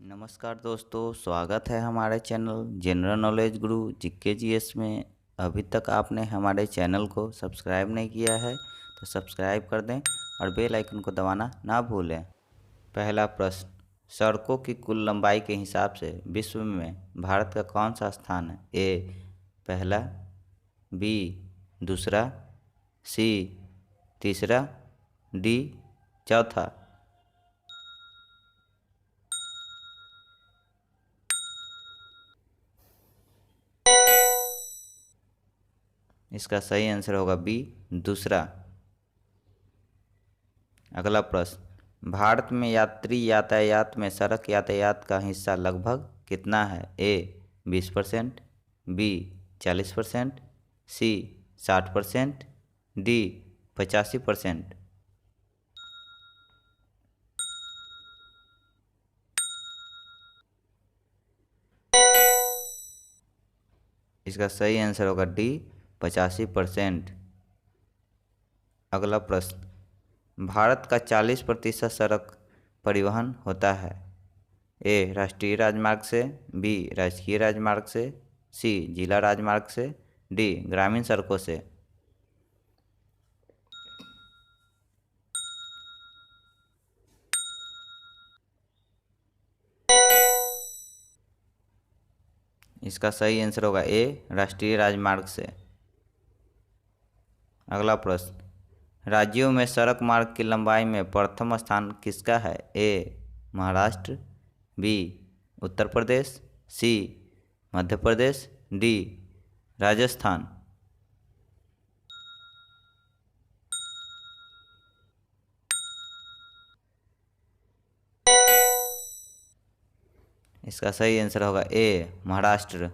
नमस्कार दोस्तों, स्वागत है हमारे चैनल जनरल नॉलेज गुरु जीके जीएस में। अभी तक आपने हमारे चैनल को सब्सक्राइब नहीं किया है तो सब्सक्राइब कर दें और बेल आइकन को दबाना ना भूलें। पहला प्रश्न, सड़कों की कुल लंबाई के हिसाब से विश्व में भारत का कौन सा स्थान है? ए पहला, बी दूसरा, सी तीसरा, डी चौथा। इसका सही आंसर होगा बी दूसरा। अगला प्रश्न, भारत में यात्री यातायात में सड़क यातायात का हिस्सा लगभग कितना है? ए 20%, बी 40%, सी 60%, डी 85%। इसका सही आंसर होगा डी 85%। अगला प्रश्न, भारत का 40% सड़क परिवहन होता है। ए राष्ट्रीय राजमार्ग से, बी राजकीय राजमार्ग से, सी जिला राजमार्ग से, डी ग्रामीण सड़कों से। इसका सही आंसर होगा ए राष्ट्रीय राजमार्ग से। अगला प्रश्न, राज्यों में सड़क मार्ग की लंबाई में प्रथम स्थान किसका है? ए महाराष्ट्र, बी उत्तर प्रदेश, सी मध्य प्रदेश, डी राजस्थान। इसका सही आंसर होगा ए महाराष्ट्र।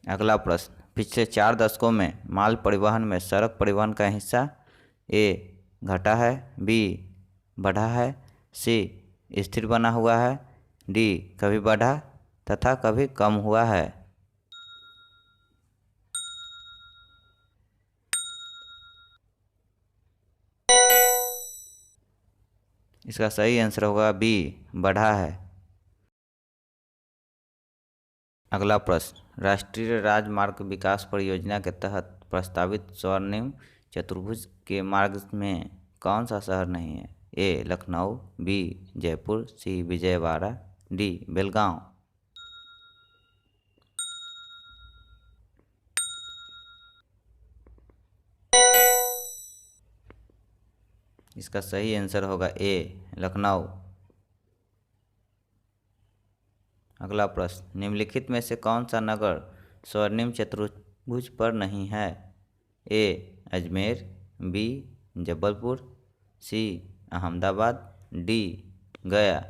अगला प्रश्न, पिछले 4 दशकों में माल परिवहन में सड़क परिवहन का हिस्सा ए घटा है, बी बढ़ा है, सी स्थिर बना हुआ है, डी कभी बढ़ा तथा कभी कम हुआ है। इसका सही आंसर होगा बी बढ़ा है। अगला प्रश्न, राष्ट्रीय राजमार्ग विकास परियोजना के तहत प्रस्तावित स्वर्णिम चतुर्भुज के मार्ग में कौन सा शहर नहीं है? ए लखनऊ, बी जयपुर, सी विजयवाड़ा, डी बेलगांव। इसका सही आंसर होगा ए लखनऊ। अगला प्रश्न, निम्नलिखित में से कौन सा नगर स्वर्णिम चतुर्भुज पर नहीं है? ए अजमेर, बी जबलपुर, सी अहमदाबाद, डी गया।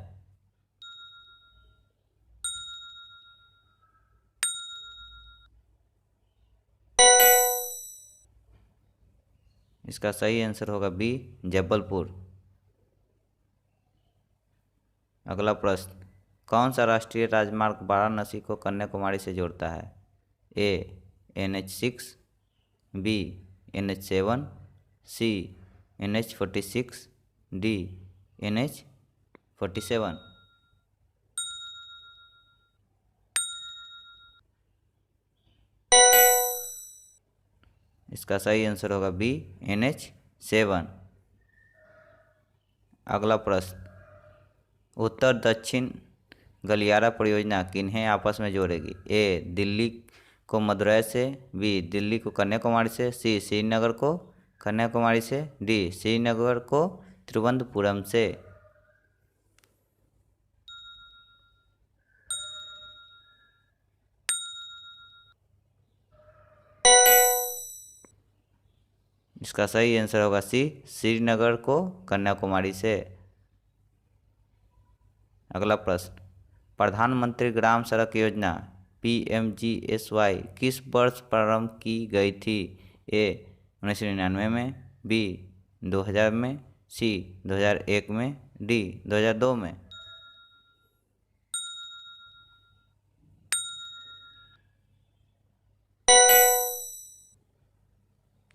इसका सही आंसर होगा बी जबलपुर। अगला प्रश्न, कौन सा राष्ट्रीय राजमार्ग वाराणसी को कन्याकुमारी से जोड़ता है? ए NH6, बी NH7, सी NH46, डी NH47। इसका सही आंसर होगा बी NH7। अगला प्रश्न, उत्तर दक्षिण गलियारा परियोजना किन्हें आपस में जोड़ेगी? ए दिल्ली को मदुरै से, बी दिल्ली को कन्याकुमारी से, सी श्रीनगर को कन्याकुमारी से, डी श्रीनगर को तिरुवनंतपुरम से। इसका सही आंसर होगा सी श्रीनगर को कन्याकुमारी से। अगला प्रश्न, प्रधानमंत्री ग्राम सड़क योजना PMGSY किस वर्ष प्रारंभ की गई थी? ए 1999 में, बी 2000 में, सी 2001 में, डी 2002 में।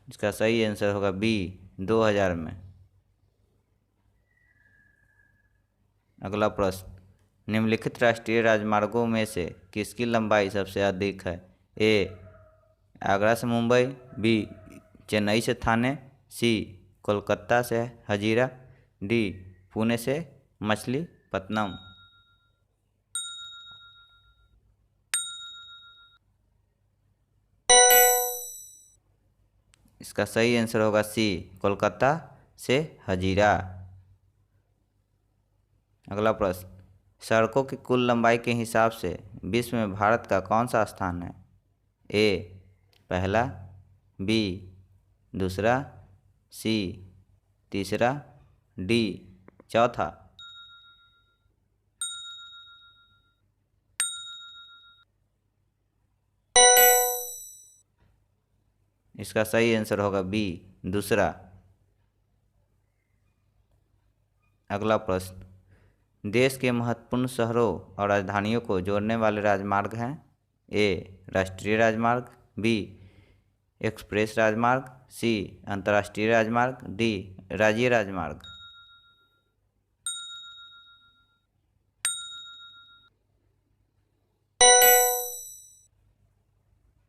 इसका सही आंसर होगा बी 2000 में। अगला प्रश्न, निम्नलिखित राष्ट्रीय राजमार्गों में से किसकी लंबाई सबसे अधिक है? ए आगरा से मुंबई, बी चेन्नई से थाने, सी कोलकाता से हजीरा, डी पुणे से मछलीपट्टनम। इसका सही आंसर होगा सी कोलकाता से हजीरा। अगला प्रश्न, सड़कों की कुल लंबाई के हिसाब से विश्व में भारत का कौन सा स्थान है? ए पहला, बी दूसरा, सी तीसरा, डी चौथा। इसका सही आंसर होगा बी दूसरा। अगला प्रश्न, देश के महत्वपूर्ण शहरों और राजधानियों को जोड़ने वाले राजमार्ग हैं? ए राष्ट्रीय राजमार्ग, बी एक्सप्रेस राजमार्ग, सी अंतर्राष्ट्रीय राजमार्ग, डी राज्य राजमार्ग।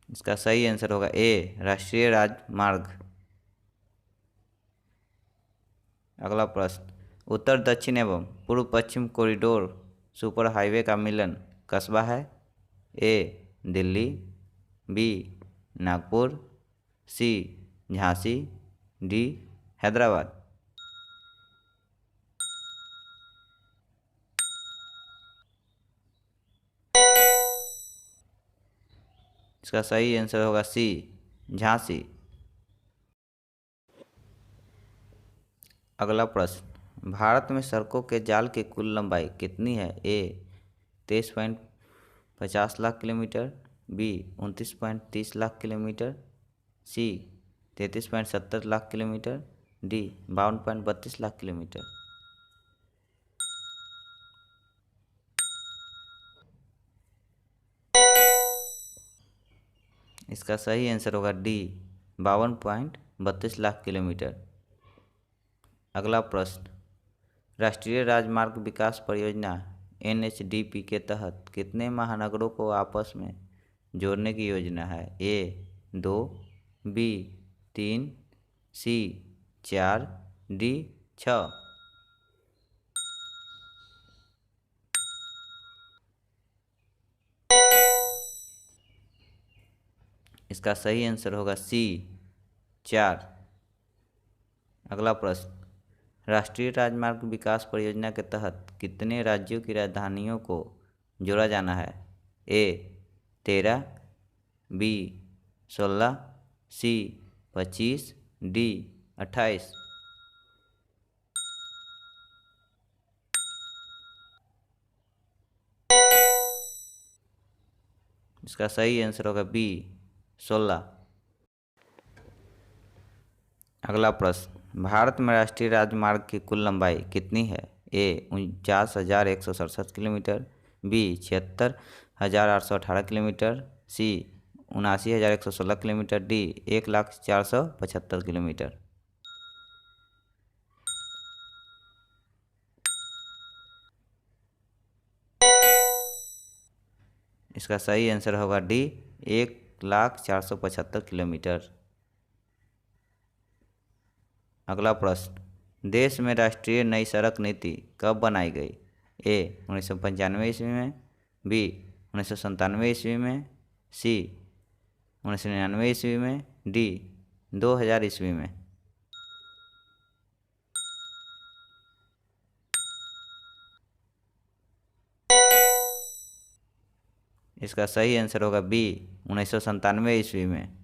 इसका सही आंसर होगा ए राष्ट्रीय राजमार्ग। अगला प्रश्न, उत्तर दक्षिण एवं पूर्व पश्चिम कॉरिडोर सुपर हाईवे का मिलन कस्बा है? ए दिल्ली, बी नागपुर, सी झांसी, डी हैदराबाद। इसका सही आंसर होगा सी झांसी। अगला प्रश्न, भारत में सड़कों के जाल की कुल लंबाई कितनी है? A 23.50 lakh kilometre, b 29.30 lakh kilometre, c 33.70 lakh kilometre, d 52.32 lakh kilometre. इसका सही आंसर होगा डी 52.32 लाख किलोमीटर। अगला प्रश्न, राष्ट्रीय राजमार्ग विकास परियोजना NHDP के तहत कितने महानगरों को आपस में जोड़ने की योजना है? ए 2, बी 3, सी 4, डी 6। इसका सही आंसर होगा सी 4। अगला प्रश्न, राष्ट्रीय राजमार्ग विकास परियोजना के तहत कितने राज्यों की राजधानियों को जोड़ा जाना है? ए 13, बी 16, सी 25, डी 28। इसका सही आंसर होगा बी 16। अगला प्रश्न, भारत में राष्ट्रीय राजमार्ग की कुल लंबाई कितनी है? ए 49,167 किलोमीटर, बी 76,818 किलोमीटर, सी 79,116 किलोमीटर, डी 1,04,75 किलोमीटर। इसका सही आंसर होगा डी 1,04,75 किलोमीटर। अगला प्रश्न, देश में राष्ट्रीय नई सड़क नीति कब बनाई गई? ए 1995 ईस्वी में, बी 1997 ईस्वी में, सी 1999 ईस्वी में, डी 2000 ईस्वी में। इसका सही आंसर होगा बी 1997 ईस्वी में।